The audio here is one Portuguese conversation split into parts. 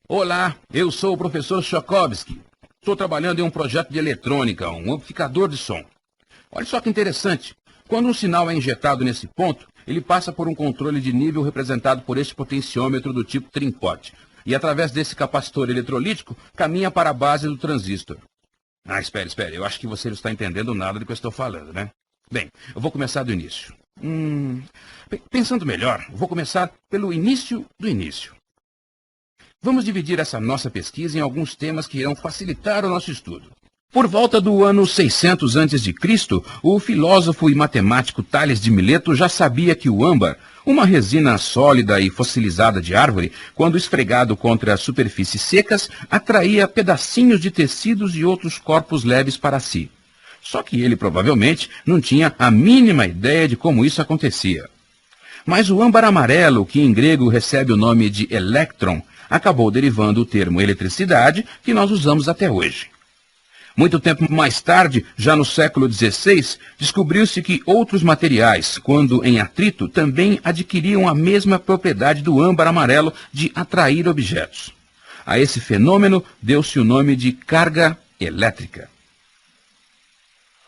Olá, eu sou o professor Chokowski. Estou trabalhando em um projeto de eletrônica, um amplificador de som. Olha só que interessante. Quando um sinal é injetado nesse ponto, ele passa por um controle de nível representado por este potenciômetro do tipo trim-pot. E através desse capacitor eletrolítico, caminha para a base do transistor. Espere. Eu acho que você não está entendendo nada do que eu estou falando, né? Bem, eu vou começar do início. Pensando melhor, vou começar pelo início do início. Vamos dividir essa nossa pesquisa em alguns temas que irão facilitar o nosso estudo. Por volta do ano 600 a.C., o filósofo e matemático Tales de Mileto já sabia que o âmbar, uma resina sólida e fossilizada de árvore, quando esfregado contra superfícies secas, atraía pedacinhos de tecidos e outros corpos leves para si. Só que ele provavelmente não tinha a mínima ideia de como isso acontecia. Mas o âmbar amarelo, que em grego recebe o nome de elétron, acabou derivando o termo eletricidade que nós usamos até hoje. Muito tempo mais tarde, já no século XVI, descobriu-se que outros materiais, quando em atrito, também adquiriam a mesma propriedade do âmbar amarelo de atrair objetos. A esse fenômeno deu-se o nome de carga elétrica.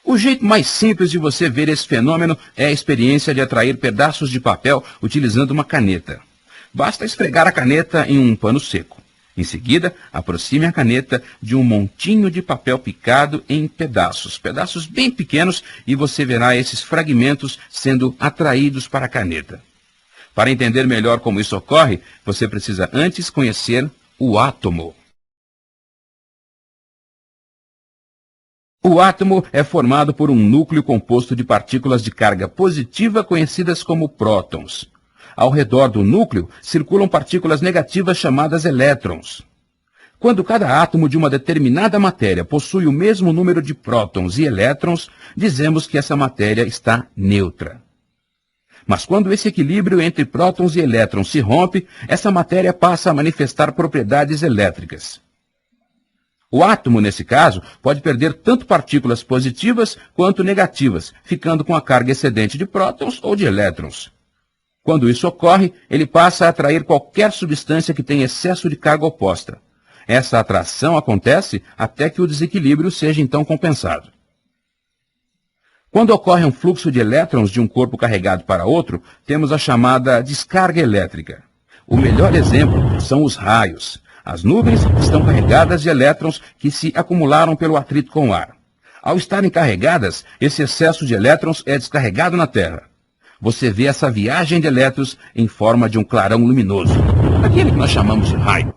O jeito mais simples de você ver esse fenômeno é a experiência de atrair pedaços de papel utilizando uma caneta. Basta esfregar a caneta em um pano seco. Em seguida, aproxime a caneta de um montinho de papel picado em pedaços bem pequenos, e você verá esses fragmentos sendo atraídos para a caneta. Para entender melhor como isso ocorre, você precisa antes conhecer o átomo. O átomo é formado por um núcleo composto de partículas de carga positiva conhecidas como prótons. Ao redor do núcleo circulam partículas negativas chamadas elétrons. Quando cada átomo de uma determinada matéria possui o mesmo número de prótons e elétrons, dizemos que essa matéria está neutra. Mas quando esse equilíbrio entre prótons e elétrons se rompe, essa matéria passa a manifestar propriedades elétricas. O átomo, nesse caso, pode perder tanto partículas positivas quanto negativas, ficando com a carga excedente de prótons ou de elétrons. Quando isso ocorre, ele passa a atrair qualquer substância que tenha excesso de carga oposta. Essa atração acontece até que o desequilíbrio seja então compensado. Quando ocorre um fluxo de elétrons de um corpo carregado para outro, temos a chamada descarga elétrica. O melhor exemplo são os raios. As nuvens estão carregadas de elétrons que se acumularam pelo atrito com o ar. Ao estarem carregadas, esse excesso de elétrons é descarregado na Terra. Você vê essa viagem de elétrons em forma de um clarão luminoso, aquele que nós chamamos de raio.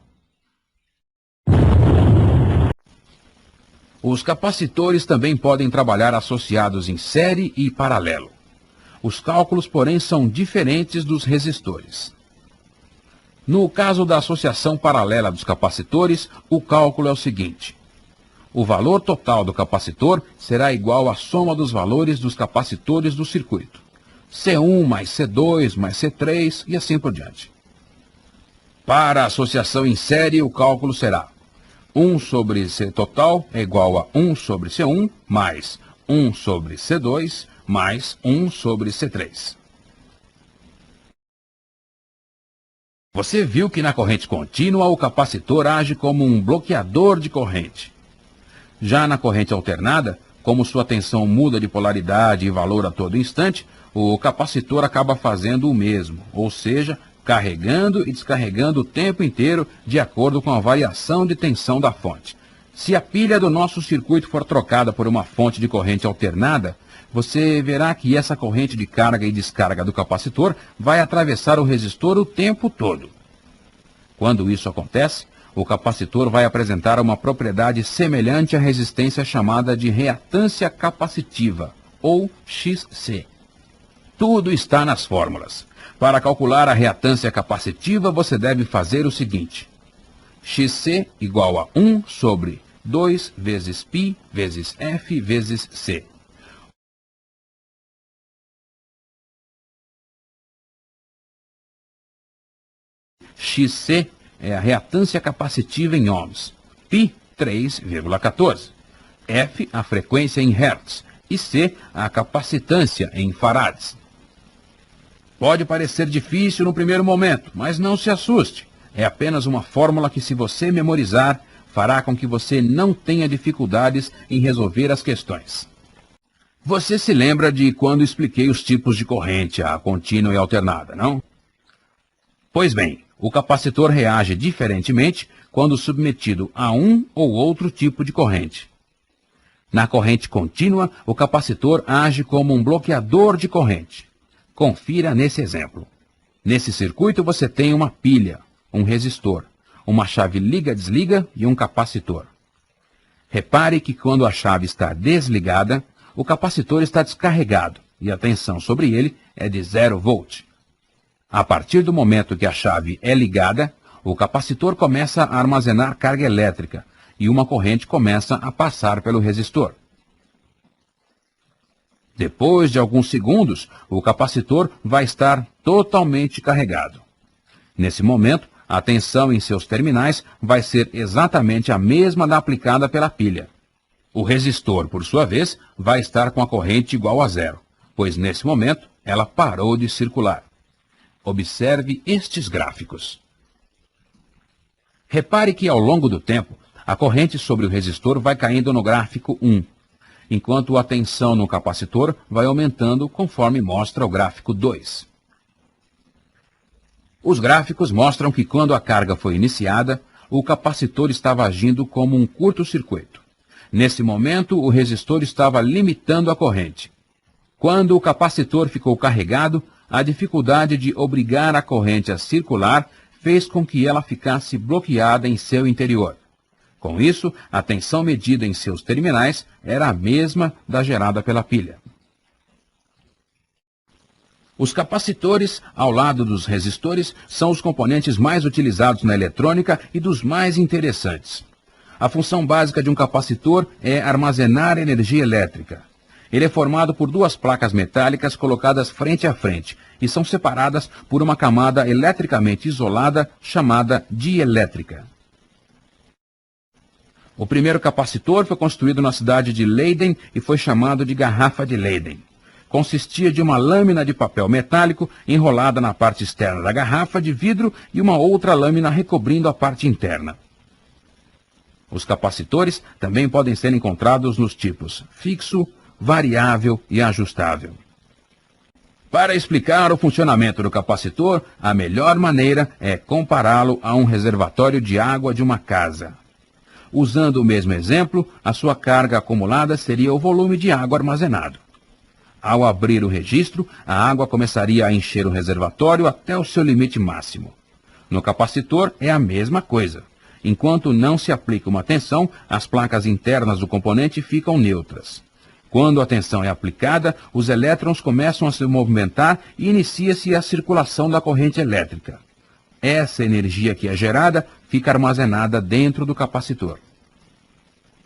Os capacitores também podem trabalhar associados em série e paralelo. Os cálculos, porém, são diferentes dos resistores. No caso da associação paralela dos capacitores, o cálculo é o seguinte: o valor total do capacitor será igual à soma dos valores dos capacitores do circuito. C1 mais C2 mais C3 e assim por diante. Para a associação em série, o cálculo será 1 sobre C total é igual a 1 sobre C1 mais 1 sobre C2 mais 1 sobre C3. Você viu que na corrente contínua o capacitor age como um bloqueador de corrente. Já na corrente alternada, como sua tensão muda de polaridade e valor a todo instante, o capacitor acaba fazendo o mesmo, ou seja, carregando e descarregando o tempo inteiro de acordo com a variação de tensão da fonte. Se a pilha do nosso circuito for trocada por uma fonte de corrente alternada, você verá que essa corrente de carga e descarga do capacitor vai atravessar o resistor o tempo todo. Quando isso acontece, o capacitor vai apresentar uma propriedade semelhante à resistência chamada de reatância capacitiva, ou XC. Tudo está nas fórmulas. Para calcular a reatância capacitiva, você deve fazer o seguinte: XC igual a 1 sobre 2 vezes π vezes F vezes C. XC é a reatância capacitiva em ohms, π 3,14, F a frequência em hertz e C a capacitância em farads. Pode parecer difícil no primeiro momento, mas não se assuste. É apenas uma fórmula que, se você memorizar, fará com que você não tenha dificuldades em resolver as questões. Você se lembra de quando expliquei os tipos de corrente, a contínua e alternada, não? Pois bem, o capacitor reage diferentemente quando submetido a um ou outro tipo de corrente. Na corrente contínua, o capacitor age como um bloqueador de corrente. Confira nesse exemplo. Nesse circuito você tem uma pilha, um resistor, uma chave liga-desliga e um capacitor. Repare que quando a chave está desligada, o capacitor está descarregado e a tensão sobre ele é de 0 volt. A partir do momento que a chave é ligada, o capacitor começa a armazenar carga elétrica e uma corrente começa a passar pelo resistor. Depois de alguns segundos, o capacitor vai estar totalmente carregado. Nesse momento, a tensão em seus terminais vai ser exatamente a mesma da aplicada pela pilha. O resistor, por sua vez, vai estar com a corrente igual a 0, pois nesse momento ela parou de circular. Observe estes gráficos. Repare que ao longo do tempo, a corrente sobre o resistor vai caindo no gráfico 1, enquanto a tensão no capacitor vai aumentando conforme mostra o gráfico 2. Os gráficos mostram que quando a carga foi iniciada, o capacitor estava agindo como um curto-circuito. Nesse momento, o resistor estava limitando a corrente. Quando o capacitor ficou carregado, a dificuldade de obrigar a corrente a circular fez com que ela ficasse bloqueada em seu interior. Com isso, a tensão medida em seus terminais era a mesma da gerada pela pilha. Os capacitores, ao lado dos resistores, são os componentes mais utilizados na eletrônica e dos mais interessantes. A função básica de um capacitor é armazenar energia elétrica. Ele é formado por duas placas metálicas colocadas frente a frente e são separadas por uma camada eletricamente isolada chamada dielétrica. O primeiro capacitor foi construído na cidade de Leyden e foi chamado de garrafa de Leyden. Consistia de uma lâmina de papel metálico enrolada na parte externa da garrafa de vidro e uma outra lâmina recobrindo a parte interna. Os capacitores também podem ser encontrados nos tipos fixo, variável e ajustável. Para explicar o funcionamento do capacitor, a melhor maneira é compará-lo a um reservatório de água de uma casa. Usando o mesmo exemplo, a sua carga acumulada seria o volume de água armazenado. Ao abrir o registro, a água começaria a encher o reservatório até o seu limite máximo. No capacitor é a mesma coisa. Enquanto não se aplica uma tensão, as placas internas do componente ficam neutras. Quando a tensão é aplicada, os elétrons começam a se movimentar e inicia-se a circulação da corrente elétrica. Essa energia que é gerada fica armazenada dentro do capacitor.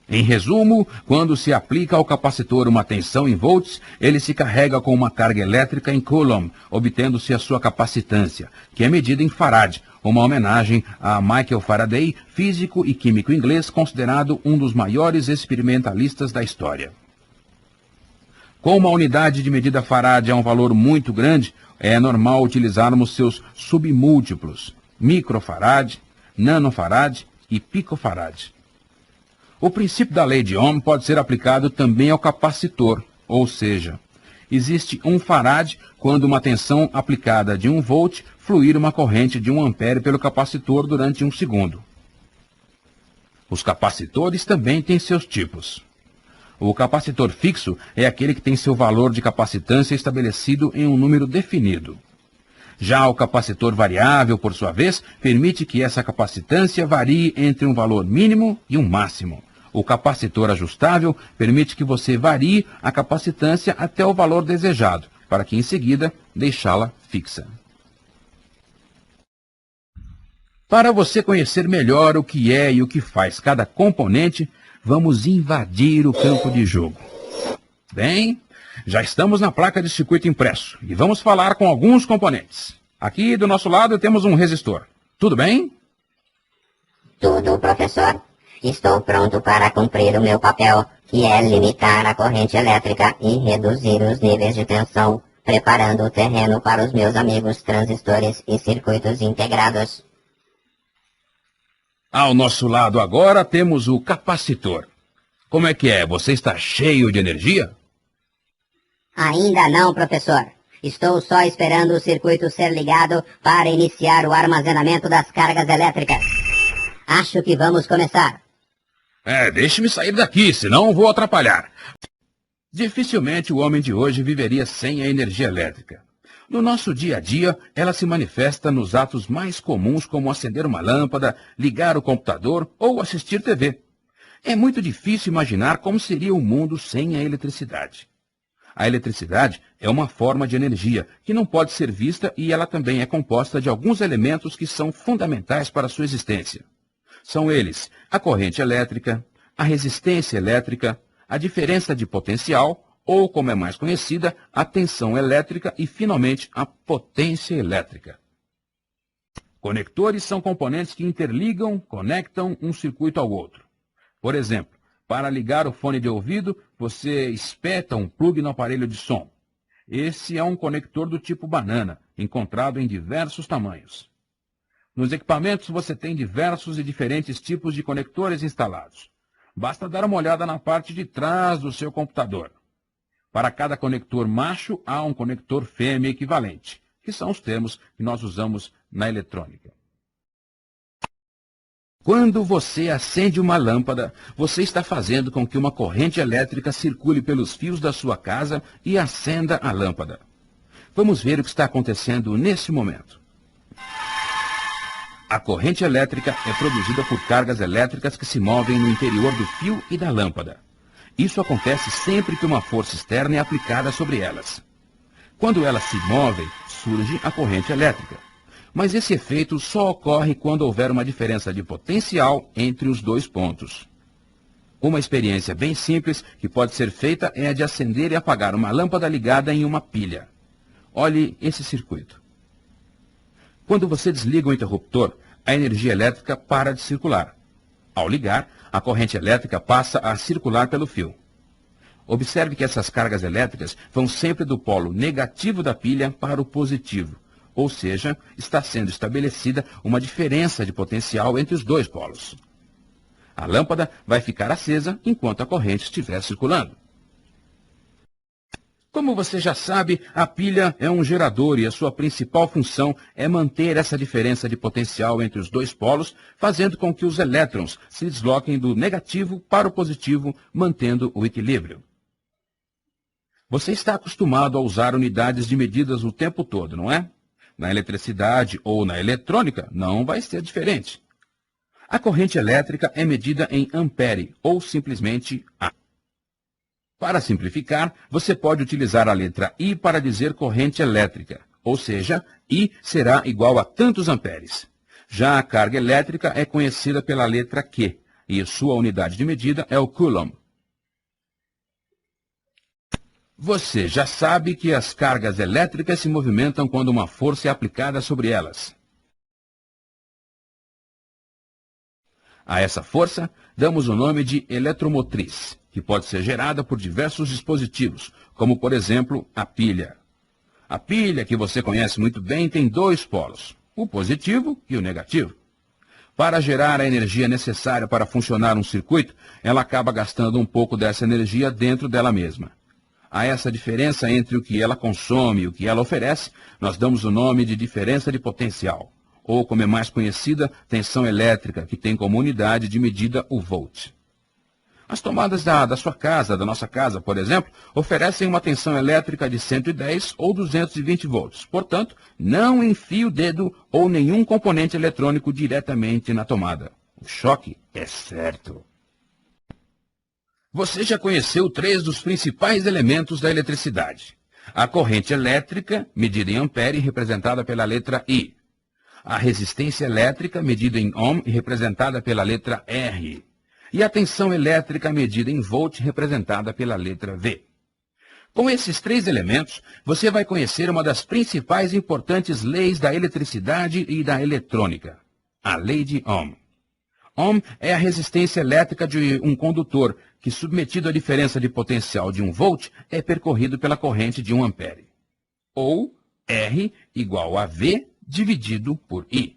Em resumo, quando se aplica ao capacitor uma tensão em volts, ele se carrega com uma carga elétrica em coulomb, obtendo-se a sua capacitância, que é medida em farad, uma homenagem a Michael Faraday, físico e químico inglês considerado um dos maiores experimentalistas da história. Como a unidade de medida farad é um valor muito grande, é normal utilizarmos seus submúltiplos, microfarad, nanofarad e picofarad. O princípio da lei de Ohm pode ser aplicado também ao capacitor, ou seja, existe 1 farad quando uma tensão aplicada de 1 volt fluir uma corrente de 1 ampere pelo capacitor durante 1 segundo. Os capacitores também têm seus tipos. O capacitor fixo é aquele que tem seu valor de capacitância estabelecido em um número definido. Já o capacitor variável, por sua vez, permite que essa capacitância varie entre um valor mínimo e um máximo. O capacitor ajustável permite que você varie a capacitância até o valor desejado, para que em seguida deixá-la fixa. Para você conhecer melhor o que é e o que faz cada componente, vamos invadir o campo de jogo. Bem, já estamos na placa de circuito impresso e vamos falar com alguns componentes. Aqui do nosso lado temos um resistor. Tudo bem? Tudo, professor. Estou pronto para cumprir o meu papel, que é limitar a corrente elétrica e reduzir os níveis de tensão, preparando o terreno para os meus amigos transistores e circuitos integrados. Ao nosso lado agora temos o capacitor. Como é que é? Você está cheio de energia? Ainda não, professor. Estou só esperando o circuito ser ligado para iniciar o armazenamento das cargas elétricas. Acho que vamos começar. Deixe-me sair daqui, senão vou atrapalhar. Dificilmente o homem de hoje viveria sem a energia elétrica. No nosso dia a dia, ela se manifesta nos atos mais comuns, como acender uma lâmpada, ligar o computador ou assistir TV. É muito difícil imaginar como seria o mundo sem a eletricidade. A eletricidade é uma forma de energia que não pode ser vista e ela também é composta de alguns elementos que são fundamentais para a sua existência. São eles a corrente elétrica, a resistência elétrica, a diferença de potencial, ou, como é mais conhecida, a tensão elétrica e, finalmente, a potência elétrica. Conectores são componentes que interligam, conectam um circuito ao outro. Por exemplo, para ligar o fone de ouvido, você espeta um plugue no aparelho de som. Esse é um conector do tipo banana, encontrado em diversos tamanhos. Nos equipamentos você tem diversos e diferentes tipos de conectores instalados. Basta dar uma olhada na parte de trás do seu computador. Para cada conector macho, há um conector fêmea equivalente, que são os termos que nós usamos na eletrônica. Quando você acende uma lâmpada, você está fazendo com que uma corrente elétrica circule pelos fios da sua casa e acenda a lâmpada. Vamos ver o que está acontecendo nesse momento. A corrente elétrica é produzida por cargas elétricas que se movem no interior do fio e da lâmpada. Isso acontece sempre que uma força externa é aplicada sobre elas. Quando elas se movem, surge a corrente elétrica. Mas esse efeito só ocorre quando houver uma diferença de potencial entre os dois pontos. Uma experiência bem simples que pode ser feita é a de acender e apagar uma lâmpada ligada em uma pilha. Olhe esse circuito. Quando você desliga o interruptor, a energia elétrica para de circular. Ao ligar, a corrente elétrica passa a circular pelo fio. Observe que essas cargas elétricas vão sempre do polo negativo da pilha para o positivo, ou seja, está sendo estabelecida uma diferença de potencial entre os dois polos. A lâmpada vai ficar acesa enquanto a corrente estiver circulando. Como você já sabe, a pilha é um gerador e a sua principal função é manter essa diferença de potencial entre os dois polos, fazendo com que os elétrons se desloquem do negativo para o positivo, mantendo o equilíbrio. Você está acostumado a usar unidades de medidas o tempo todo, não é? Na eletricidade ou na eletrônica, não vai ser diferente. A corrente elétrica é medida em ampere, ou simplesmente A. Para simplificar, você pode utilizar a letra I para dizer corrente elétrica, ou seja, I será igual a tantos amperes. Já a carga elétrica é conhecida pela letra Q, e sua unidade de medida é o coulomb. Você já sabe que as cargas elétricas se movimentam quando uma força é aplicada sobre elas. A essa força, damos o nome de eletromotriz, que pode ser gerada por diversos dispositivos, como, por exemplo, a pilha. A pilha, que você conhece muito bem, tem dois polos, o positivo e o negativo. Para gerar a energia necessária para funcionar um circuito, ela acaba gastando um pouco dessa energia dentro dela mesma. A essa diferença entre o que ela consome e o que ela oferece, nós damos o nome de diferença de potencial, ou, como é mais conhecida, tensão elétrica, que tem como unidade de medida o volt. As tomadas da sua casa, da nossa casa, por exemplo, oferecem uma tensão elétrica de 110 ou 220 volts. Portanto, não enfie o dedo ou nenhum componente eletrônico diretamente na tomada. O choque é certo. Você já conheceu três dos principais elementos da eletricidade. A corrente elétrica, medida em ampere, representada pela letra I. A resistência elétrica, medida em ohm, representada pela letra R. E a tensão elétrica, medida em volt, representada pela letra V. Com esses três elementos, você vai conhecer uma das principais e importantes leis da eletricidade e da eletrônica, a lei de Ohm. Ohm é a resistência elétrica de um condutor, que, submetido à diferença de potencial de 1 volt, é percorrido pela corrente de 1 ampere. Ou R igual a V dividido por I.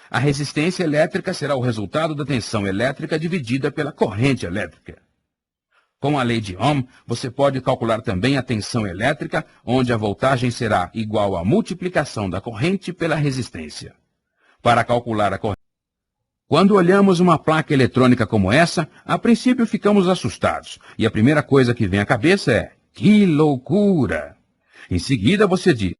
A resistência elétrica será o resultado da tensão elétrica dividida pela corrente elétrica. Com a lei de Ohm, você pode calcular também a tensão elétrica, onde a voltagem será igual à multiplicação da corrente pela resistência. Para calcular a corrente, quando olhamos uma placa eletrônica como essa, a princípio ficamos assustados, e a primeira coisa que vem à cabeça é: que loucura! Em seguida você diz: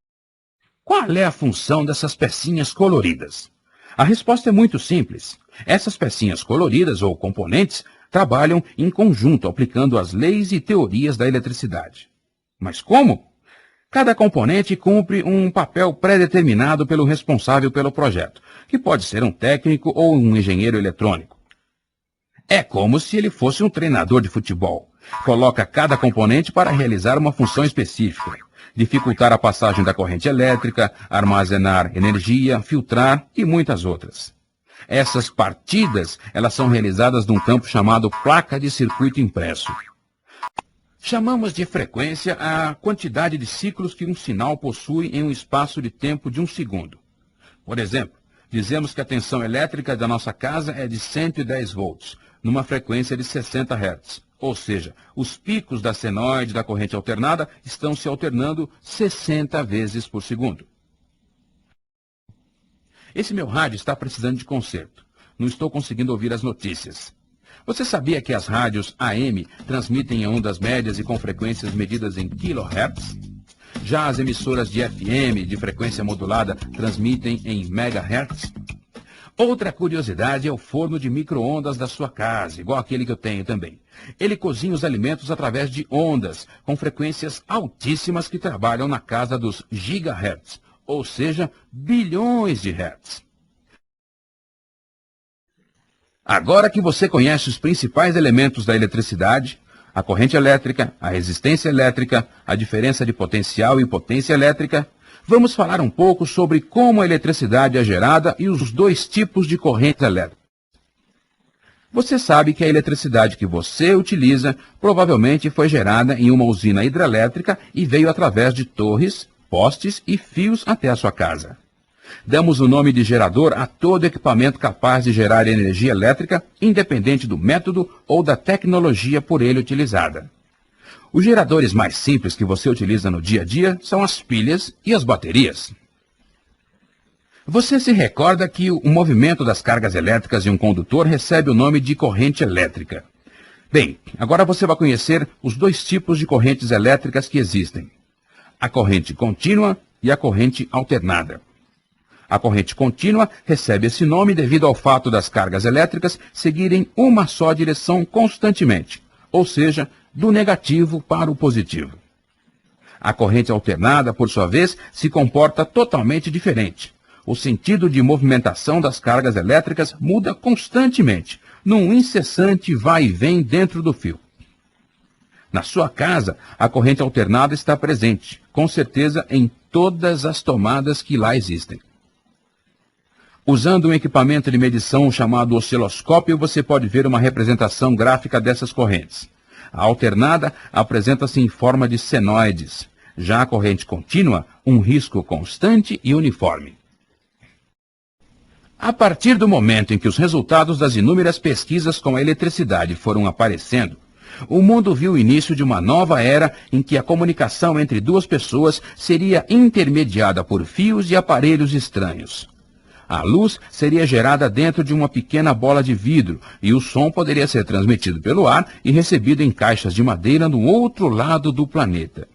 qual é a função dessas pecinhas coloridas? A resposta é muito simples. Essas pecinhas coloridas ou componentes trabalham em conjunto, aplicando as leis e teorias da eletricidade. Mas como? Cada componente cumpre um papel pré-determinado pelo responsável pelo projeto, que pode ser um técnico ou um engenheiro eletrônico. É como se ele fosse um treinador de futebol. Coloca cada componente para realizar uma função específica: dificultar a passagem da corrente elétrica, armazenar energia, filtrar e muitas outras. Essas partidas, elas são realizadas num campo chamado placa de circuito impresso. Chamamos de frequência a quantidade de ciclos que um sinal possui em um espaço de tempo de 1 segundo. Por exemplo, dizemos que a tensão elétrica da nossa casa é de 110 volts, numa frequência de 60 Hz. Ou seja, os picos da senoide da corrente alternada estão se alternando 60 vezes por segundo. Esse meu rádio está precisando de conserto. Não estou conseguindo ouvir as notícias. Você sabia que as rádios AM transmitem em ondas médias e com frequências medidas em kHz? Já as emissoras de FM, de frequência modulada, transmitem em megahertz? Outra curiosidade é o forno de micro-ondas da sua casa, igual aquele que eu tenho também. Ele cozinha os alimentos através de ondas, com frequências altíssimas que trabalham na casa dos gigahertz, ou seja, bilhões de hertz. Agora que você conhece os principais elementos da eletricidade, a corrente elétrica, a resistência elétrica, a diferença de potencial e potência elétrica, vamos falar um pouco sobre como a eletricidade é gerada e os dois tipos de corrente elétrica. Você sabe que a eletricidade que você utiliza provavelmente foi gerada em uma usina hidrelétrica e veio através de torres, postes e fios até a sua casa. Damos o nome de gerador a todo equipamento capaz de gerar energia elétrica, independente do método ou da tecnologia por ele utilizada. Os geradores mais simples que você utiliza no dia a dia são as pilhas e as baterias. Você se recorda que o movimento das cargas elétricas de um condutor recebe o nome de corrente elétrica. Bem, agora você vai conhecer os dois tipos de correntes elétricas que existem: a corrente contínua e a corrente alternada. A corrente contínua recebe esse nome devido ao fato das cargas elétricas seguirem uma só direção constantemente, ou seja, do negativo para o positivo. A corrente alternada, por sua vez, se comporta totalmente diferente. O sentido de movimentação das cargas elétricas muda constantemente, num incessante vai e vem dentro do fio. Na sua casa, a corrente alternada está presente, com certeza em todas as tomadas que lá existem. Usando um equipamento de medição chamado osciloscópio, você pode ver uma representação gráfica dessas correntes. A alternada apresenta-se em forma de senoides. Já a corrente contínua, um risco constante e uniforme. A partir do momento em que os resultados das inúmeras pesquisas com a eletricidade foram aparecendo, o mundo viu o início de uma nova era em que a comunicação entre duas pessoas seria intermediada por fios e aparelhos estranhos. A luz seria gerada dentro de uma pequena bola de vidro e o som poderia ser transmitido pelo ar e recebido em caixas de madeira no outro lado do planeta.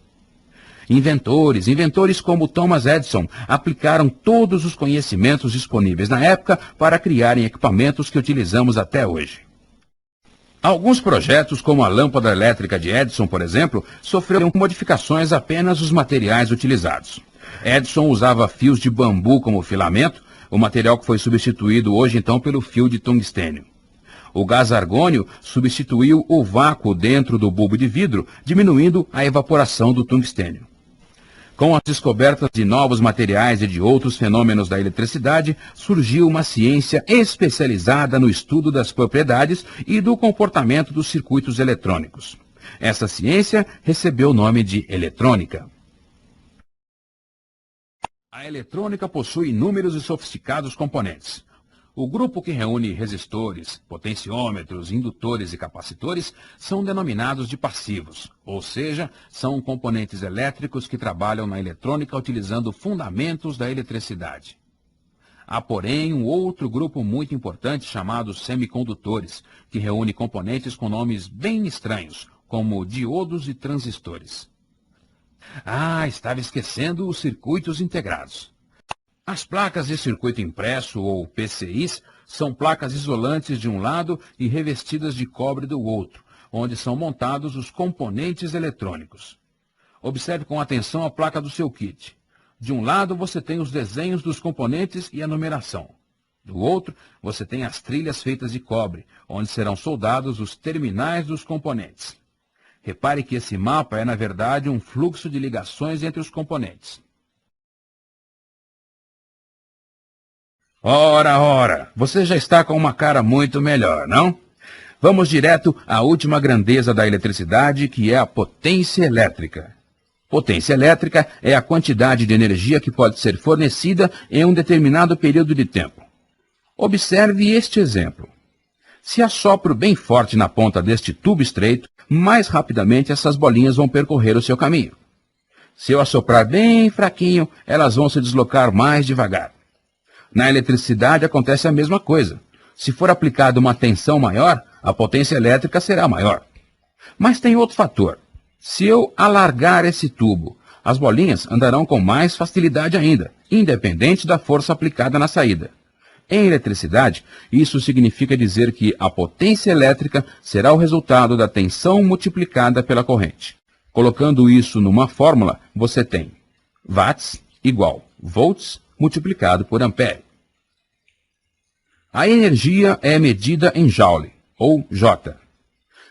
Inventores como Thomas Edison aplicaram todos os conhecimentos disponíveis na época para criarem equipamentos que utilizamos até hoje. Alguns projetos, como a lâmpada elétrica de Edison, por exemplo, sofreram modificações apenas nos materiais utilizados. Edison usava fios de bambu como filamento, o material que foi substituído hoje então pelo fio de tungstênio. O gás argônio substituiu o vácuo dentro do bulbo de vidro, diminuindo a evaporação do tungstênio. Com as descobertas de novos materiais e de outros fenômenos da eletricidade, surgiu uma ciência especializada no estudo das propriedades e do comportamento dos circuitos eletrônicos. Essa ciência recebeu o nome de eletrônica. A eletrônica possui inúmeros e sofisticados componentes. O grupo que reúne resistores, potenciômetros, indutores e capacitores são denominados de passivos, ou seja, são componentes elétricos que trabalham na eletrônica utilizando fundamentos da eletricidade. Há, porém, um outro grupo muito importante chamado semicondutores, que reúne componentes com nomes bem estranhos, como diodos e transistores. Estava esquecendo os circuitos integrados. As placas de circuito impresso, ou PCIs, são placas isolantes de um lado e revestidas de cobre do outro, onde são montados os componentes eletrônicos. Observe com atenção a placa do seu kit. De um lado você tem os desenhos dos componentes e a numeração. Do outro, você tem as trilhas feitas de cobre, onde serão soldados os terminais dos componentes. Repare que esse mapa é, na verdade, um fluxo de ligações entre os componentes. Ora, você já está com uma cara muito melhor, não? Vamos direto à última grandeza da eletricidade, que é a potência elétrica. Potência elétrica é a quantidade de energia que pode ser fornecida em um determinado período de tempo. Observe este exemplo. Se assopro bem forte na ponta deste tubo estreito, mais rapidamente essas bolinhas vão percorrer o seu caminho. Se eu assoprar bem fraquinho, elas vão se deslocar mais devagar. Na eletricidade acontece a mesma coisa. Se for aplicada uma tensão maior, a potência elétrica será maior. Mas tem outro fator. Se eu alargar esse tubo, as bolinhas andarão com mais facilidade ainda, independente da força aplicada na saída. Em eletricidade, isso significa dizer que a potência elétrica será o resultado da tensão multiplicada pela corrente. Colocando isso numa fórmula, você tem watts igual volts multiplicado por ampere. A energia é medida em joule, ou J.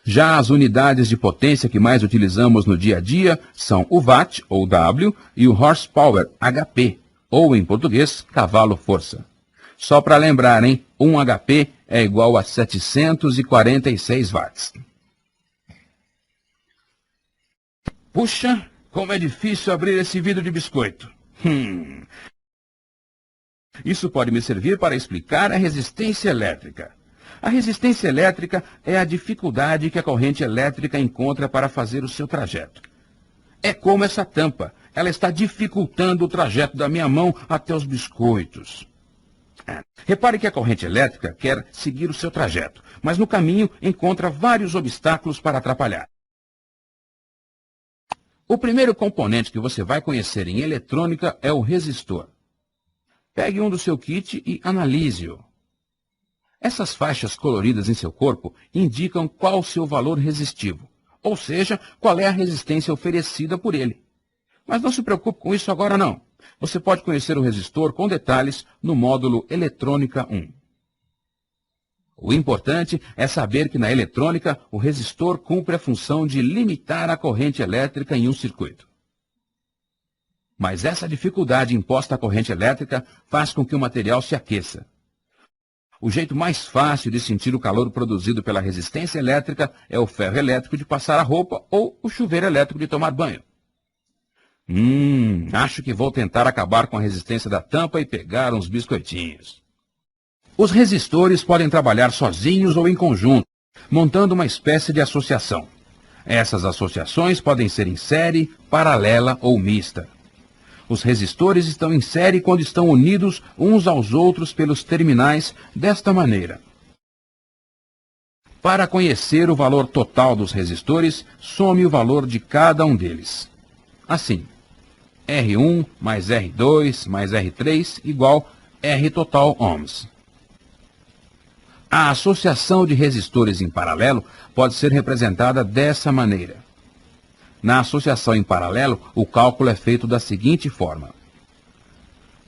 Já as unidades de potência que mais utilizamos no dia a dia são o watt, ou W, e o horsepower, HP, ou em português, cavalo-força. Só para lembrar, 1 HP é igual a 746 watts. Puxa, como é difícil abrir esse vidro de biscoito. Isso pode me servir para explicar a resistência elétrica. A resistência elétrica é a dificuldade que a corrente elétrica encontra para fazer o seu trajeto. É como essa tampa. Ela está dificultando o trajeto da minha mão até os biscoitos. Repare que a corrente elétrica quer seguir o seu trajeto, mas no caminho encontra vários obstáculos para atrapalhar. O primeiro componente que você vai conhecer em eletrônica é o resistor. Pegue um do seu kit e analise-o. Essas faixas coloridas em seu corpo indicam qual o seu valor resistivo, ou seja, qual é a resistência oferecida por ele. Mas não se preocupe com isso agora não. Você pode conhecer o resistor com detalhes no módulo Eletrônica 1. O importante é saber que na eletrônica o resistor cumpre a função de limitar a corrente elétrica em um circuito. Mas essa dificuldade imposta à corrente elétrica faz com que o material se aqueça. O jeito mais fácil de sentir o calor produzido pela resistência elétrica é o ferro elétrico de passar a roupa ou o chuveiro elétrico de tomar banho. Acho que vou tentar acabar com a resistência da tampa e pegar uns biscoitinhos. Os resistores podem trabalhar sozinhos ou em conjunto, montando uma espécie de associação. Essas associações podem ser em série, paralela ou mista. Os resistores estão em série quando estão unidos uns aos outros pelos terminais desta maneira. Para conhecer o valor total dos resistores, some o valor de cada um deles. Assim, R1 mais R2 mais R3 igual R total ohms. A associação de resistores em paralelo pode ser representada dessa maneira. Na associação em paralelo, o cálculo é feito da seguinte forma.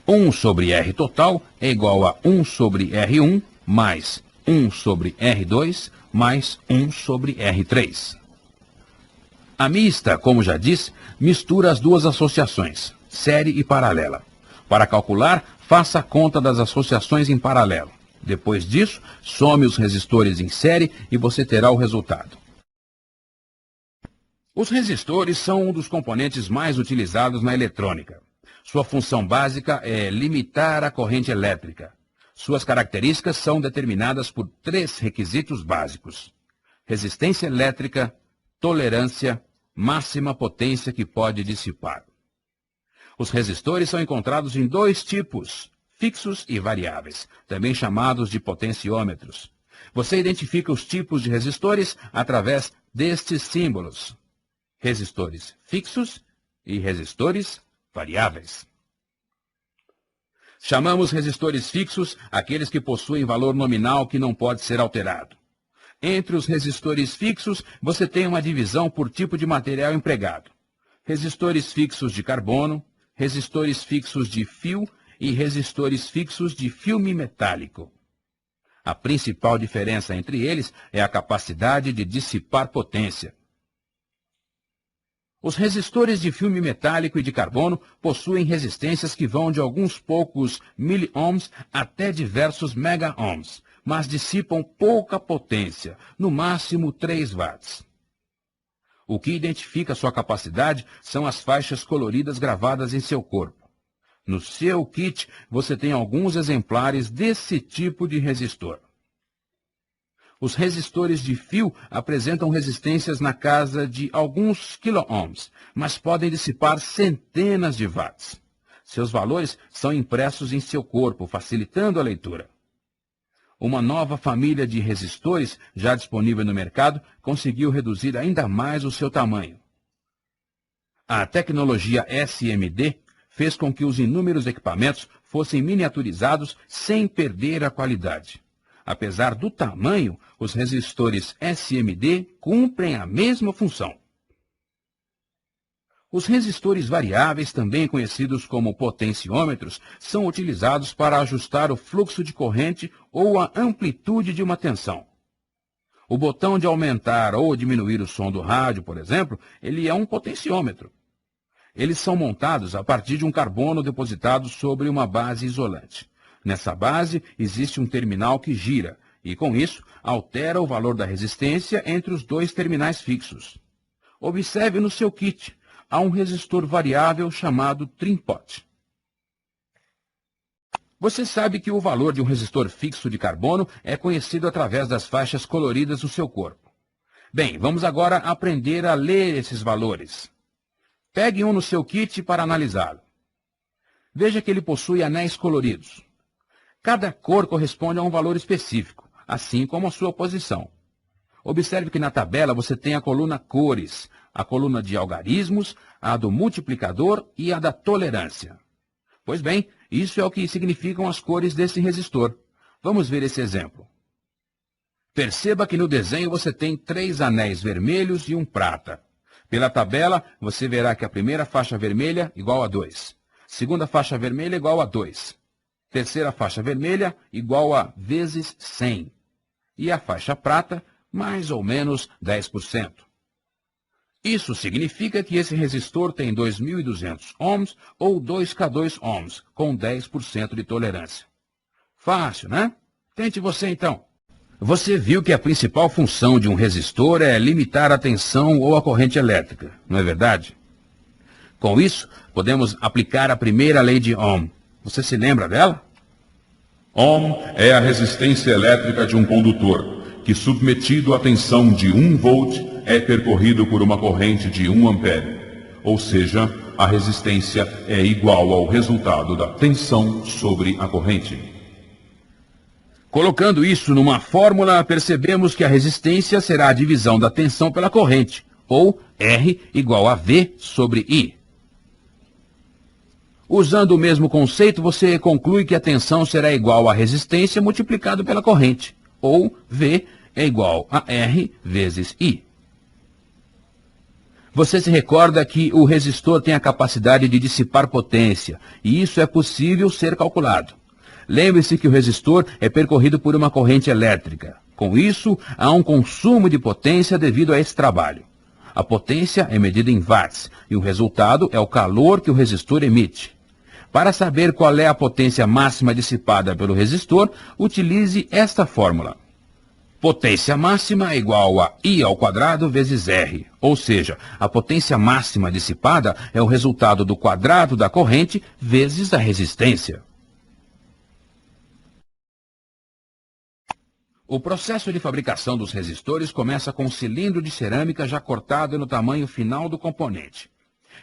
1 sobre R total é igual a 1 sobre R1 mais 1 sobre R2 mais 1 sobre R3. A mista, como já disse, mistura as duas associações, série e paralela. Para calcular, faça a conta das associações em paralelo. Depois disso, some os resistores em série e você terá o resultado. Os resistores são um dos componentes mais utilizados na eletrônica. Sua função básica é limitar a corrente elétrica. Suas características são determinadas por 3 requisitos básicos: resistência elétrica, tolerância, máxima potência que pode dissipar. Os resistores são encontrados em 2 tipos, fixos e variáveis, também chamados de potenciômetros. Você identifica os tipos de resistores através destes símbolos: resistores fixos e resistores variáveis. Chamamos resistores fixos aqueles que possuem valor nominal que não pode ser alterado. Entre os resistores fixos, você tem uma divisão por tipo de material empregado: resistores fixos de carbono, resistores fixos de fio e resistores fixos de filme metálico. A principal diferença entre eles é a capacidade de dissipar potência. Os resistores de filme metálico e de carbono possuem resistências que vão de alguns poucos miliohms até diversos megaohms, mas dissipam pouca potência, no máximo 3 watts. O que identifica sua capacidade são as faixas coloridas gravadas em seu corpo. No seu kit, você tem alguns exemplares desse tipo de resistor. Os resistores de fio apresentam resistências na casa de alguns quiloohms, mas podem dissipar centenas de watts. Seus valores são impressos em seu corpo, facilitando a leitura. Uma nova família de resistores, já disponível no mercado, conseguiu reduzir ainda mais o seu tamanho. A tecnologia SMD fez com que os inúmeros equipamentos fossem miniaturizados sem perder a qualidade. Apesar do tamanho, os resistores SMD cumprem a mesma função. Os resistores variáveis, também conhecidos como potenciômetros, são utilizados para ajustar o fluxo de corrente ou a amplitude de uma tensão. O botão de aumentar ou diminuir o som do rádio, por exemplo, ele é um potenciômetro. Eles são montados a partir de um carbono depositado sobre uma base isolante. Nessa base existe um terminal que gira e, com isso, altera o valor da resistência entre os 2 terminais fixos. Observe no seu kit. Há um resistor variável chamado trim-pot. Você sabe que o valor de um resistor fixo de carbono é conhecido através das faixas coloridas no seu corpo. Bem, vamos agora aprender a ler esses valores. Pegue um no seu kit para analisá-lo. Veja que ele possui anéis coloridos. Cada cor corresponde a um valor específico, assim como a sua posição. Observe que na tabela você tem a coluna cores, a coluna de algarismos, a do multiplicador e a da tolerância. Pois bem, isso é o que significam as cores desse resistor. Vamos ver esse exemplo. Perceba que no desenho você tem 3 anéis vermelhos e um prata. Pela tabela, você verá que a primeira faixa vermelha igual a 2. Segunda faixa vermelha igual a 2. Terceira faixa vermelha igual a vezes 100. E a faixa prata, mais ou menos 10%. Isso significa que esse resistor tem 2.200 ohms ou 2K2 ohms, com 10% de tolerância. Fácil, né? Tente você então. Você viu que a principal função de um resistor é limitar a tensão ou a corrente elétrica, não é verdade? Com isso, podemos aplicar a primeira lei de Ohm. Você se lembra dela? Ohm é a resistência elétrica de um condutor, que submetido à tensão de 1 volt é percorrido por uma corrente de 1 ampere. Ou seja, a resistência é igual ao resultado da tensão sobre a corrente. Colocando isso numa fórmula, percebemos que a resistência será a divisão da tensão pela corrente, ou R igual a V sobre I. Usando o mesmo conceito, você conclui que a tensão será igual à resistência multiplicado pela corrente, ou V é igual a R vezes I. Você se recorda que o resistor tem a capacidade de dissipar potência, e isso é possível ser calculado. Lembre-se que o resistor é percorrido por uma corrente elétrica. Com isso, há um consumo de potência devido a esse trabalho. A potência é medida em watts, e o resultado é o calor que o resistor emite. Para saber qual é a potência máxima dissipada pelo resistor, utilize esta fórmula. Potência máxima é igual a I ao quadrado vezes R, ou seja, a potência máxima dissipada é o resultado do quadrado da corrente vezes a resistência. O processo de fabricação dos resistores começa com um cilindro de cerâmica já cortado no tamanho final do componente.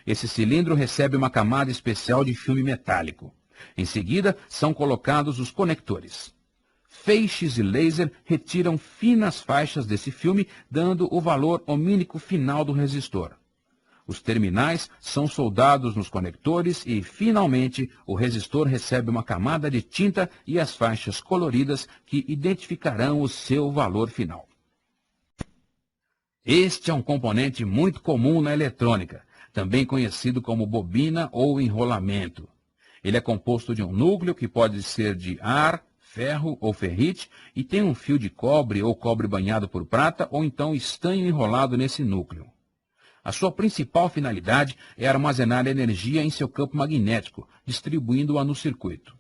Esse cilindro recebe uma camada especial de filme metálico. Em seguida, são colocados os conectores. Feixes e laser retiram finas faixas desse filme, dando o valor ohmínico final do resistor. Os terminais são soldados nos conectores e, finalmente, o resistor recebe uma camada de tinta e as faixas coloridas que identificarão o seu valor final. Este é um componente muito comum na eletrônica, também conhecido como bobina ou enrolamento. Ele é composto de um núcleo que pode ser de ar, ferro ou ferrite e tem um fio de cobre ou cobre banhado por prata ou então estanho enrolado nesse núcleo. A sua principal finalidade é armazenar energia em seu campo magnético, distribuindo-a no circuito.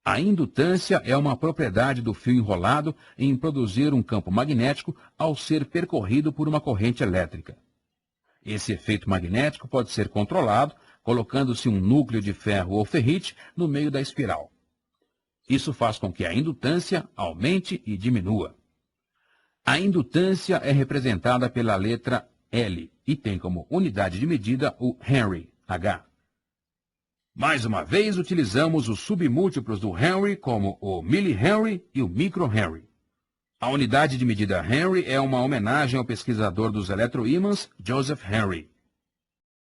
A indutância é uma propriedade do fio enrolado em produzir um campo magnético ao ser percorrido por uma corrente elétrica. Esse efeito magnético pode ser controlado colocando-se um núcleo de ferro ou ferrite no meio da espiral. Isso faz com que a indutância aumente e diminua. A indutância é representada pela letra L e tem como unidade de medida o Henry, H. Mais uma vez, utilizamos os submúltiplos do Henry como o millihenry e o microhenry. A unidade de medida Henry é uma homenagem ao pesquisador dos eletroímãs Joseph Henry.